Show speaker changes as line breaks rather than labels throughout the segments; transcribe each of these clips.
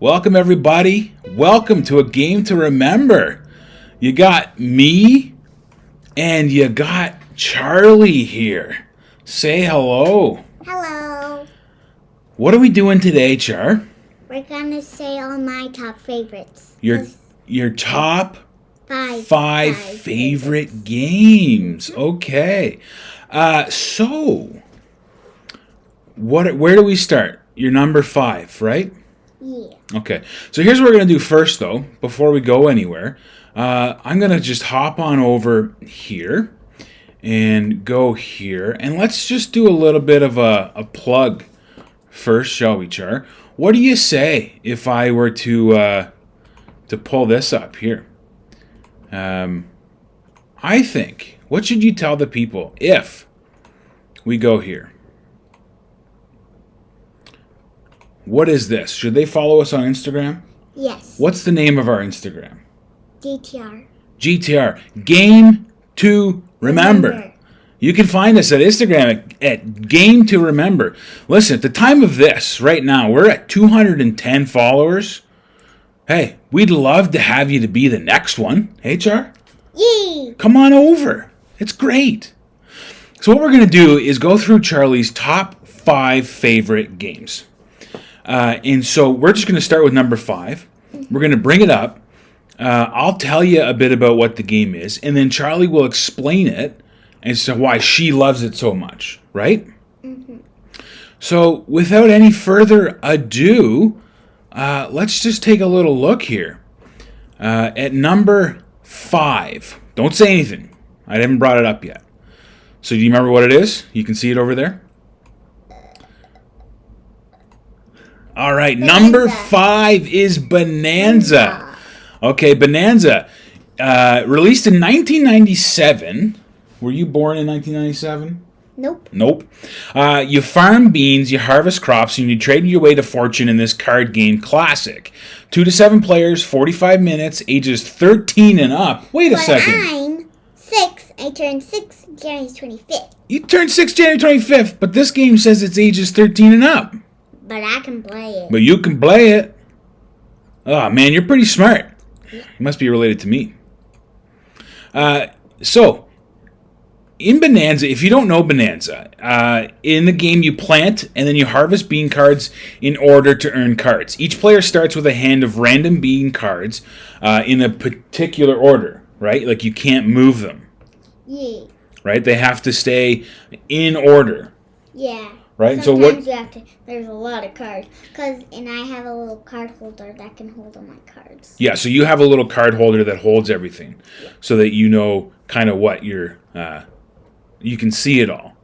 Welcome, everybody. Welcome to a game to remember. You got me and you got Charlie here. Say hello.
Hello.
What are we doing today, Char?
We're gonna say all my top favorites.
Your top
five
favorite games. Okay. So where do we start? Your number 5, right?
Yeah.
Okay. So here's what we're gonna do first, though. Before we go anywhere, I'm gonna just hop on over here and go here, and let's just do a little bit of a plug first, shall we, Char? What do you say if I were to pull this up here? I think, what should you tell the people if we go here? What is this? Should they follow us on Instagram?
Yes.
What's the name of our Instagram?
GTR.
GTR. Game to Remember. You can find us at Instagram at Game to Remember. Listen, at the time of this, right now, we're at 210 followers. Hey, we'd love to have you to be the next one. Hey, Char?
Yay!
Come on over. It's great. So what we're going to do is go through Charlie's top 5 favorite games. And so we're just going to start with number 5. We're going to bring it up. I'll tell you a bit about what the game is, and then Charlie will explain it as to why she loves it so much, right?
Mm-hmm.
So without any further ado, let's just take a little look here. At number 5. Don't say anything. I haven't brought it up yet. So do you remember what it is? You can see it over there. All right,
Bohnanza.
Number 5 is Bohnanza. Okay, Bohnanza, released in 1997. Were you born in 1997?
Nope.
Nope. You farm beans, you harvest crops, and you trade your way to fortune in this card game classic. 2 to 7 players, 45 minutes, ages 13 and up. Wait a second.
I'm 6. I turned 6 January 25th.
You turned 6 January 25th, but this game says it's ages 13 and up.
But I can play it.
But you can play it. Oh, man, you're pretty smart. You must be related to me. So, in Bohnanza, if you don't know Bohnanza, in the game you plant and then you harvest bean cards in order to earn cards. Each player starts with a hand of random bean cards in a particular order, right? Like you can't move them.
Yeah.
Right? They have to stay in order.
Yeah.
Right?
Sometimes you have to. There's a lot of cards, and I have a little card holder that can hold all my cards.
Yeah, so you have a little card holder that holds everything, so that you know kind of what you're. You can see it all,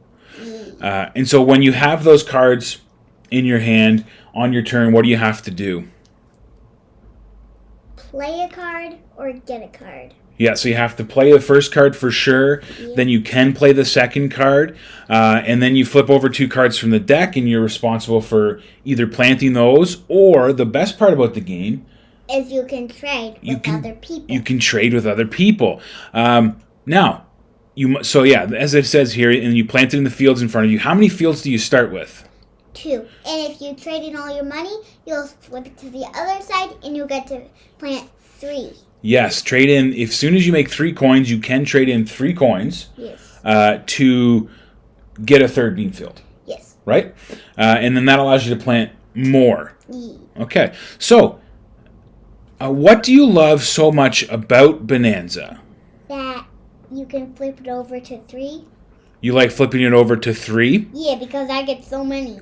and so when you have those cards in your hand on your turn, what do you have to do?
Play a card or get a card.
Yeah, so you have to play the first card for sure. Yeah. Then you can play the second card. And then you flip over 2 cards from the deck, and you're responsible for either planting those, or the best part about the game
is you can trade with other people.
You can trade with other people. Now, as it says here, and you plant it in the fields in front of you. How many fields do you start with?
2. And if you trade in all your money, you'll flip it to the other side, and you'll get to plant 3.
Yes, trade in. As soon as you make 3 coins, you can trade in 3 coins.
Yes.
To get a third bean field.
Yes.
Right? And then that allows you to plant more.
Yeah.
Okay. So, what do you love so much about Bohnanza?
That you can flip it over to 3.
You like flipping it over to 3?
Yeah, because I get so many.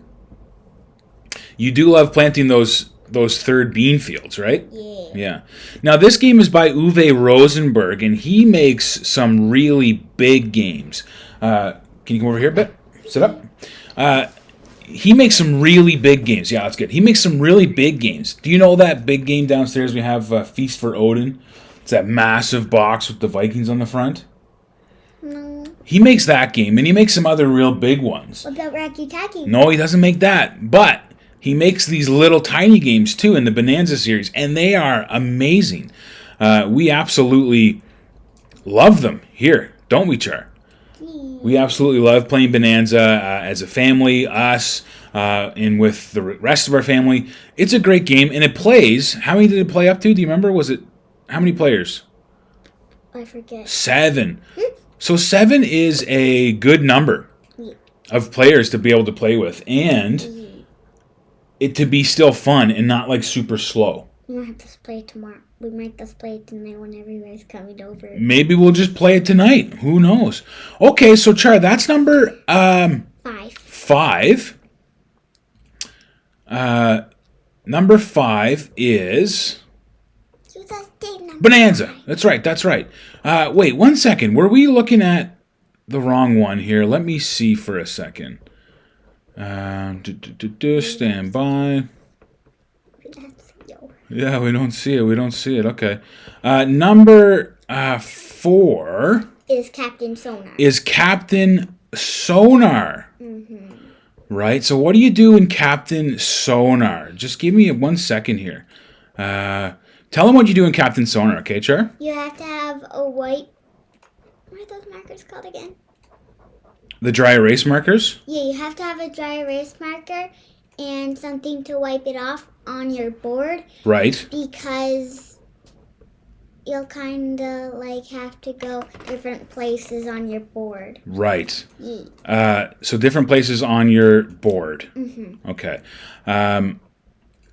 You do love planting those third bean fields, right?
Yeah.
Yeah. Now, this game is by Uwe Rosenberg, and he makes some really big games. Can you come over here a bit? Sit up. He makes some really big games. Yeah, that's good. He makes some really big games. Do you know that big game downstairs we have, Feast for Odin? It's that massive box with the Vikings on the front.
No.
He makes that game, and he makes some other real big ones.
What about Raccoon Tycoon?
No, he doesn't make that, but he makes these little tiny games, too, in the Bohnanza series, and they are amazing. We absolutely love them here, don't we, Char?
Yeah.
We absolutely love playing Bohnanza as a family, us, and with the rest of our family. It's a great game, and it plays. How many did it play up to? Do you remember? Was it how many players?
I forget.
7. So 7 is a good number of players to be able to play with, and it to be still fun and not like super slow.
We might just play it tomorrow. We might just play it tonight when everybody's coming over.
Maybe we'll just play it tonight. Who knows? Okay, so Char, that's number 5. Number 5 is Bohnanza. That's right. Wait, 1 second. Were we looking at the wrong one here? Let me see for a second. Stand by. Yeah, we don't see it. Okay. Number 4
is Captain Sonar.
Mm-hmm. Right? So what do you do in Captain Sonar? Just give me 1 second here. Tell them what you do in Captain Sonar, okay, Char?
You have to have a white... What are those markers called again?
The dry erase markers?
Yeah, you have to have a dry erase marker and something to wipe it off on your board.
Right.
Because you'll kind of like have to go different places on your board.
Right.
Yeah.
So different places on your board.
Mm-hmm.
Okay.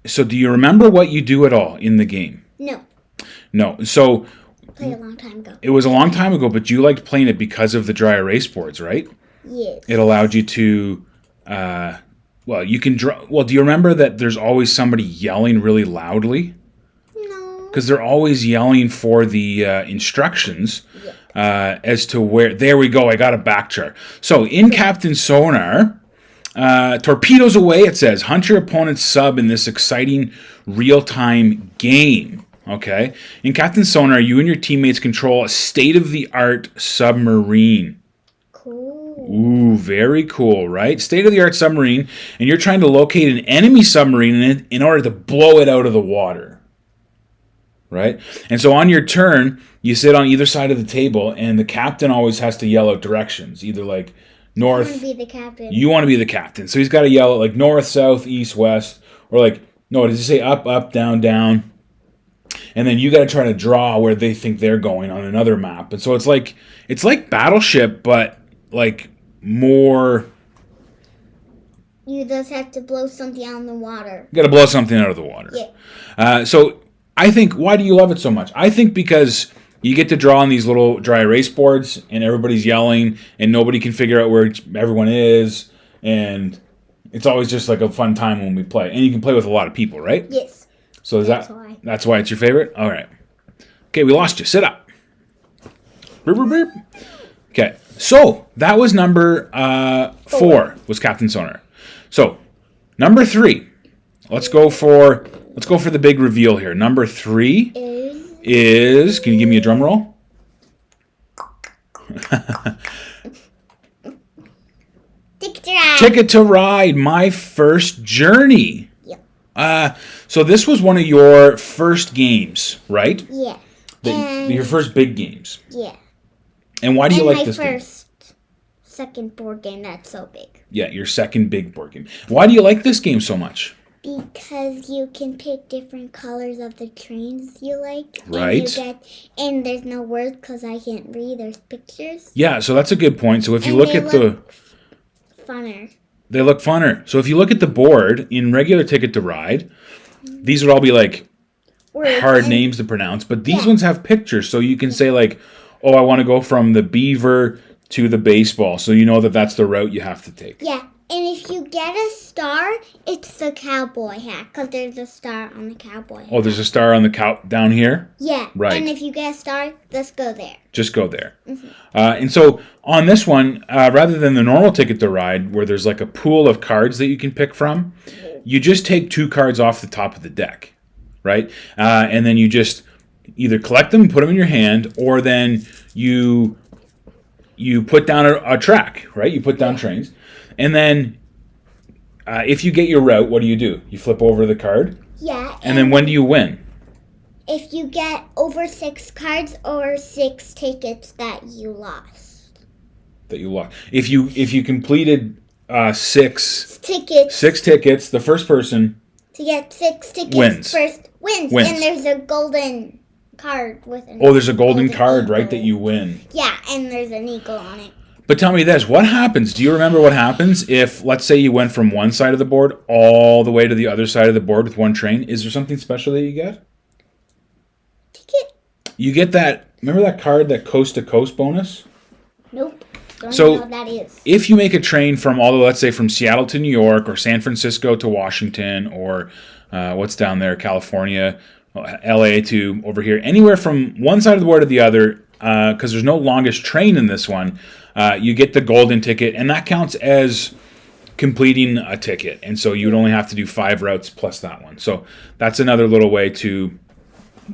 So do you remember what you do at all in the game? No. So
played a long time ago.
It was a long time ago, but you liked playing it because of the dry erase boards, right?
Yes.
It allowed you to, you can draw. Well, do you remember that there's always somebody yelling really loudly?
No.
Because they're always yelling for the instructions as to where. There we go. I got a back chart. So in Captain Sonar, torpedoes away. It says hunt your opponent's sub in this exciting real-time game. Okay. In Captain Sonar, you and your teammates control a state-of-the-art submarine.
Cool.
Ooh, very cool, right? State-of-the-art submarine, and you're trying to locate an enemy submarine in order to blow it out of the water. Right? And so on your turn, you sit on either side of the table, and the captain always has to yell out directions, either like north.
I want to be the captain.
You want to be the captain. So he's got to yell out like north, south, east, west, or like, no, does he say up, up, down, down? And then you got to try to draw where they think they're going on another map. And so it's like Battleship, but like more.
You just have to blow something out of the water.
You got to blow something out of the water.
Yeah.
So I think, why do you love it so much? I think because you get to draw on these little dry erase boards, and everybody's yelling, and nobody can figure out where everyone is, and it's always just like a fun time when we play. And you can play with a lot of people, right?
Yes.
So that's why it's your favorite? All right. Okay, we lost you. Sit up. Beep, beep, beep. Okay, so that was number 4 was Captain Sonar. So number 3. Let's go for the big reveal here. Number 3 is can you give me a drum roll? Ticket to Ride, my first journey. So this was one of your first games, right?
Yeah.
Your first big games.
Yeah.
And why do you like this game?
My second board game that's so big.
Yeah, your second big board game. Why do you like this game so much?
Because you can pick different colors of the trains you like.
Right.
And there's no words because I can't read. There's pictures.
Yeah, so that's a good point. So if you look at
funner.
They look funner. So if you look at the board in regular Ticket to Ride, these would all be like hard names to pronounce, but these ones have pictures, so you can say like, oh, I want to go from the beaver to the baseball, so you know that that's the route you have to take.
Yeah, and if you get a star, it's the cowboy hat, because there's a star on the cowboy hat.
Oh, there's a star on the cow down here?
Yeah.
Right.
And if you get a star, just go there.
Just go there. Mm-hmm. And so on this one, rather than the normal Ticket to Ride, where there's like a pool of cards that you can pick from, you just take 2 cards off the top of the deck, right? And then you just either collect them and put them in your hand, or then you put down a track, right? You put down trains. And then if you get your route, what do? You flip over the card?
Yeah.
And then when do you win?
If you get over 6 cards or 6 tickets that you lost.
that you lost. If you completed six
tickets
the first person
to get 6 tickets
wins.
first wins. And there's a golden card with an
there's a golden card,
eagle.
right, that you win.
Yeah, and there's an eagle on it.
But tell me this, what happens? Do you remember what happens if, let's say, you went from one side of the board all the way to the other side of the board with one train? Is there something special that you get?
Ticket.
You get that, remember that card, that coast-to-coast bonus?
Nope. Don't
So,
know what that is.
if you make a train from, let's say, from Seattle to New York, or San Francisco to Washington, or what's down there, California, LA to over here, anywhere from one side of the board to the other, because there's no longest train in this one, you get the golden ticket, and that counts as completing a ticket. And so you'd only have to do 5 routes plus that one. So that's another little way to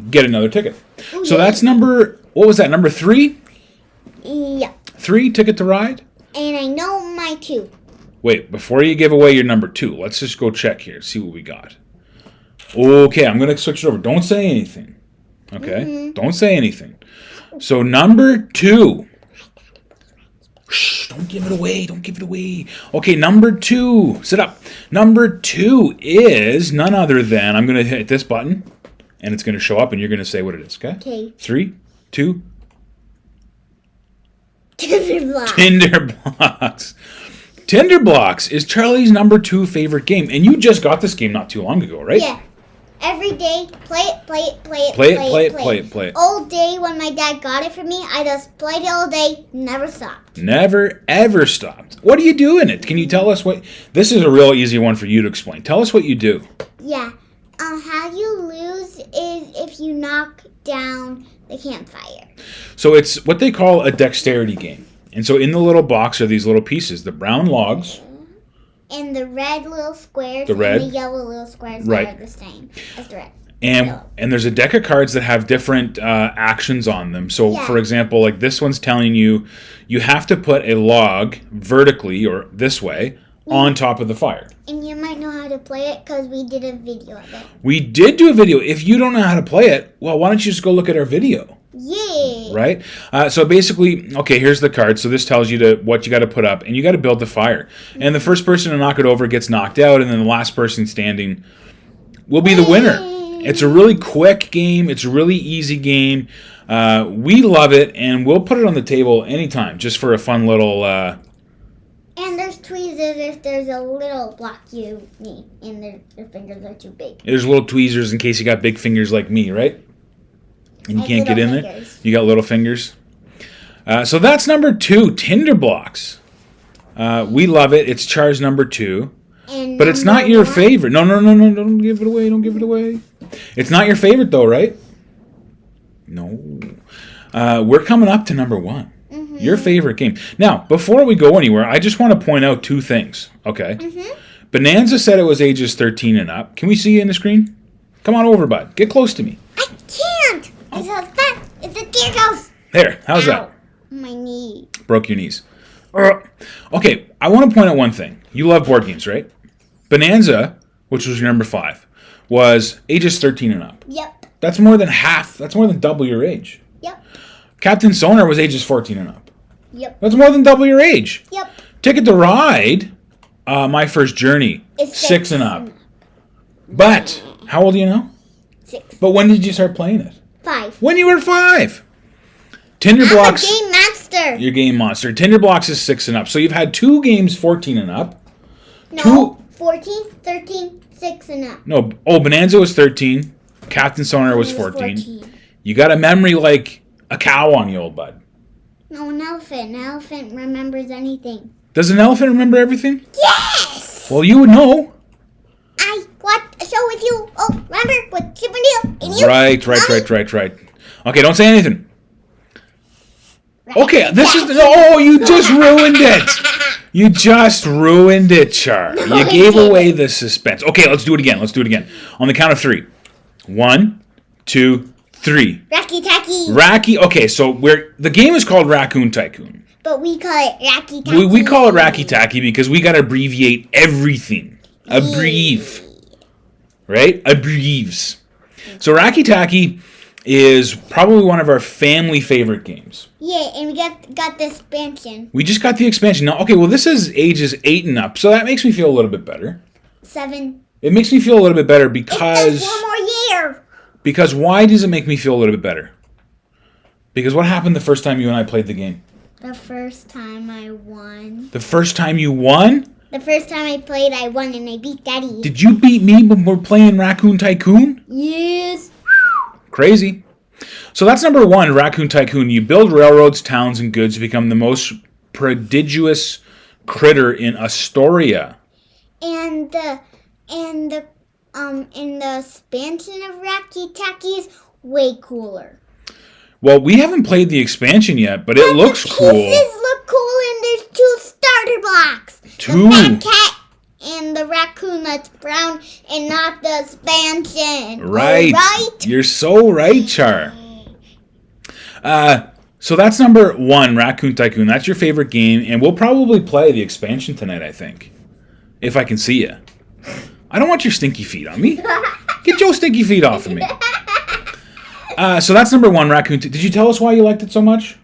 get another ticket.
Ooh,
so
yeah.
that's number 3?
Yeah.
3, Ticket to Ride?
And I know my 2.
Wait, before you give away your number 2, let's just go check here, see what we got. Okay, I'm going to switch it over. Don't say anything. Okay?
Mm-hmm.
Don't say anything. So number 2. Shh, don't give it away. Don't give it away. Okay, number 2. Sit up. Number 2 is none other than, I'm going to hit this button, and it's going to show up, and you're going to say what it is, okay?
Okay.
3, 2.
Tinderblox.
Tinderblox. Tinderblox is Charlie's number 2 favorite game, and you just got this game not too long ago, right?
Yeah. Every day, play it.
Play it.
All day when my dad got it for me, I just played it all day, never stopped.
Never, ever stopped. What do you do in it? Can you tell us what... This is a real easy one for you to explain. Tell us what you do.
Yeah. How you lose is if you knock down the campfire.
So it's what they call a dexterity game. And so in the little box are these little pieces, the brown logs.
And the red little squares
The red.
and the yellow little squares
Right.
that are the same as the red.
And there's a deck of cards that have different actions on them. So,
Yeah.
for example, like this one's telling you, you have to put a log vertically, or this way, on top of the fire.
And you might know how to play it because we did a video of it.
We did do a video. If you don't know how to play it, well, why don't you just go look at our video?
Yeah.
Right? So basically, okay, here's the card. So this tells you what you got to put up, and you got to build the fire. And the first person to knock it over gets knocked out, and then the last person standing will be the winner. It's a really quick game. It's a really easy game. We love it, and we'll put it on the table anytime, just for a fun little...
And there's tweezers if there's a little block you need, and your fingers are too big.
There's little tweezers in case you got big fingers like me, right? And you
Like
can't get in
little
there.
fingers.
You got little fingers. So that's number 2, Tinderblox. We love it. It's Char's number 2.
And
But it's not
number
your
1
favorite. No, don't give it away. Don't give it away. It's not your favorite though, right? No. We're coming up to number 1.
Mm-hmm.
Your favorite game. Now, before we go anywhere, I just want to point out 2 things, okay?
Mm-hmm.
Bonanza said it was ages 13 and up. Can we see you in the screen? Come on over, bud. Get close to me.
I can't. It's a fat. It's a deer ghost.
There. How's
Ow.
that?
My knee.
Broke your knees. Okay, I want to point out one thing. You love board games, right? Bonanza, which was your number 5, was ages 13 and up.
Yep.
That's more than half. That's more than double your age.
Yep.
Captain Sonar was ages 14 and up.
Yep.
That's more than double your age.
Yep.
Ticket to Ride, My First Journey,
It's
6 and up. But, how old are you now?
6.
But when did you start playing it?
5.
When you were 5.
I'm a
Tinderblox,
game master.
your game monster. Tinderblox is 6 and up. So you've had 2 games 14 and up.
No. 14, 13, 6 and up.
No, Bonanza was 13. Captain Sonar was 14. You got a memory like a cow on you, old bud.
No, an elephant. An elephant remembers anything.
Does an elephant remember everything?
Yes!
Well, you would know.
I watched a show with you. Oh, remember? With Chip and Dale and you?
Right. Okay, don't say anything. Okay, this is... Oh, you just ruined it. You just ruined it, Char. You gave away the suspense. Okay, let's do it again. On the count of 3. 1, 2, 3.
Racky.
Okay, so the game is called Raccoon Tycoon.
But we call it Racky Tacky.
We call it Racky Tacky because we got to abbreviate everything. Right? Abbreves. So Racky Tacky, is probably one of our family favorite games.
Yeah, and we got the expansion.
We just got the expansion. Now, okay, well, this is ages 8 and up, so that makes me feel a little bit better.
7.
It makes me feel a little bit better because...
It's one more year.
Because why does it make me feel a little bit better? Because what happened the first time you and I played the game?
The first time I won.
The first time you won?
The first time I played, I won and I beat Daddy.
Did you beat me when we're playing Raccoon Tycoon?
Yes.
Crazy. So that's number 1, Raccoon Tycoon. You build railroads, towns, and goods to become the most prodigious critter in Astoria.
And the expansion of Racky Tacky is way cooler.
Well, we haven't played the expansion yet, but it looks cool.
The pieces look cool, and there's 2 starter blocks.
2.
The fat cat and the raccoon that's brown and not the expansion.
Right.
Right?
You're so right, Char. So that's number 1, Raccoon Tycoon. That's your favorite game, and we'll probably play the expansion tonight, I think. If I can see you. I don't want your stinky feet on me. Get your stinky feet off of me. So that's number 1, Raccoon. Did you tell us why you liked it so much?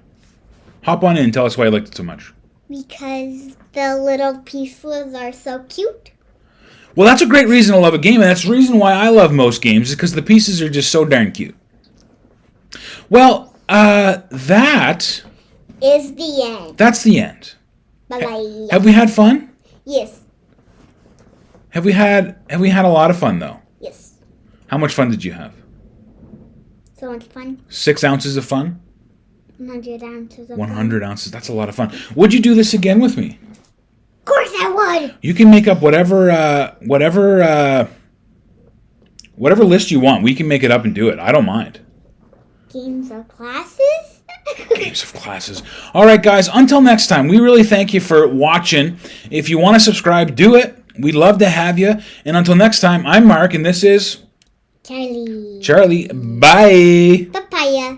Hop on in and tell us why you liked it so much.
Because the little pieces are so cute.
Well, that's a great reason to love a game, and that's the reason why I love most games, is because the pieces are just so darn cute. Well, that...
is the end.
That's the end.
Bye-bye.
Have we had fun?
Yes.
Have we had a lot of fun, though?
Yes.
How much fun did you have?
So much fun.
6 ounces of fun?
100 ounces of
100 ounces. That's a lot of fun. Would you do this again with me?
Of course I would.
You can make up whatever list you want. We can make it up and do it. I don't mind.
Games of classes?
Games of classes. All right, guys. Until next time, we really thank you for watching. If you want to subscribe, do it. We'd love to have you. And until next time, I'm Mark, and this is...
Charlie.
Charlie. Bye.
Papaya.